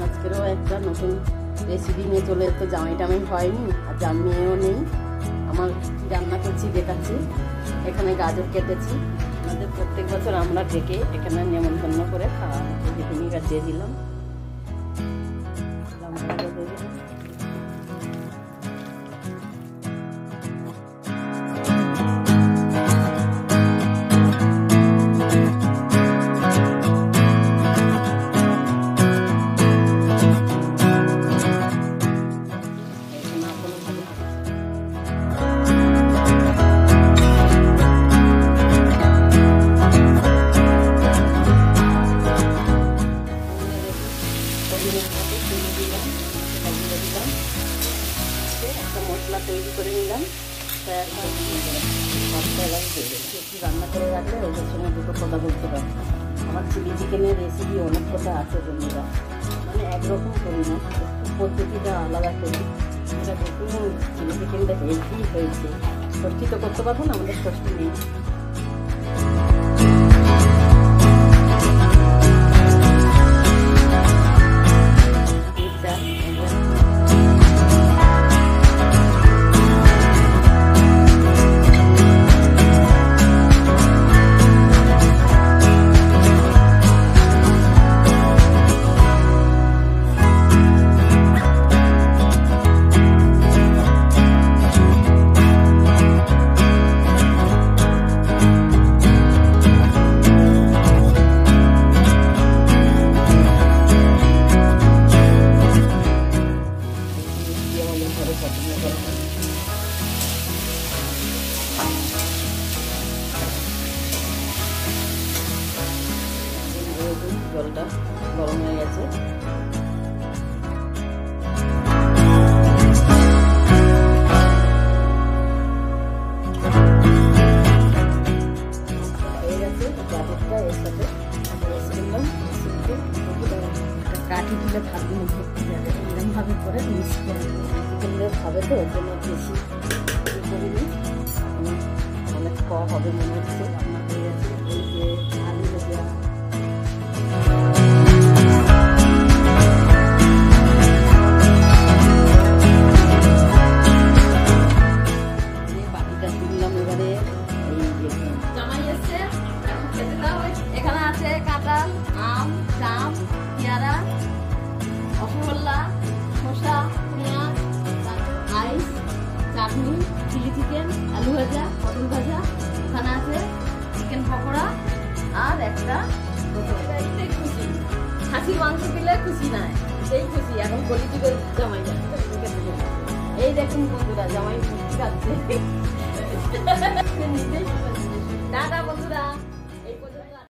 আজকেরও একটা নতুন রেসিপি নিয়ে চলে তো জামাই টামাই হয়নি আর জামিয়েও নেই। আমার রান্না করছি দেখাচ্ছি। এখানে গাজর কেটেছি। আমাদের প্রত্যেক বছর আমরা ডেকে এখানে নেমন্তন্ন করে খাওয়া ভিনিগার দিয়ে দিলাম। মশলা তৈরি করে নিলাম। রান্না করে রাখলে ওদের সঙ্গে দুটো কথা বলতে পারি। আমার চিলি চিকেনের রেসিপি অনেক কথা আছে বন্ধুরা, মানে একরকম করি না, পদ্ধতিটা আলাদা করি। এটা দেখুন চিলি চিকেনটা হেভি হয়েছে। ষষ্ঠী তো করতে পারবো না, আমাদের ষষ্ঠী নেই। জলটা গরম হয়ে গেছে। গাজরটা এর সাথে কাঠি তুলে ভাবি এরকম ভাবে করে মিক্স করে চিকেনটা খাবে তো ওর জন্য বেশি করিনি। অনেক কম হবে মনে হচ্ছে। রান্না হয়ে গেছে। এই যে আলু ভাজা এখানে আছে কাঁঠাল, আম, জাম, পেয়ারা, রসগোল্লা, শসা, পেঁয়াজ, আইস, চাটনি, চিলি চিকেন, আলু ভাজা, পটল ভাজা। ওখানে আছে চিকেন পকোড়া আর একটা খুশি খাসির মাংস দিলে খুশি নাই, সেই খুশি এখন গলি দিকে জামাই যাচ্ছে। এই দেখুন বন্ধুরা জামাই খুশি খাচ্ছে। টাটা বন্ধুরা।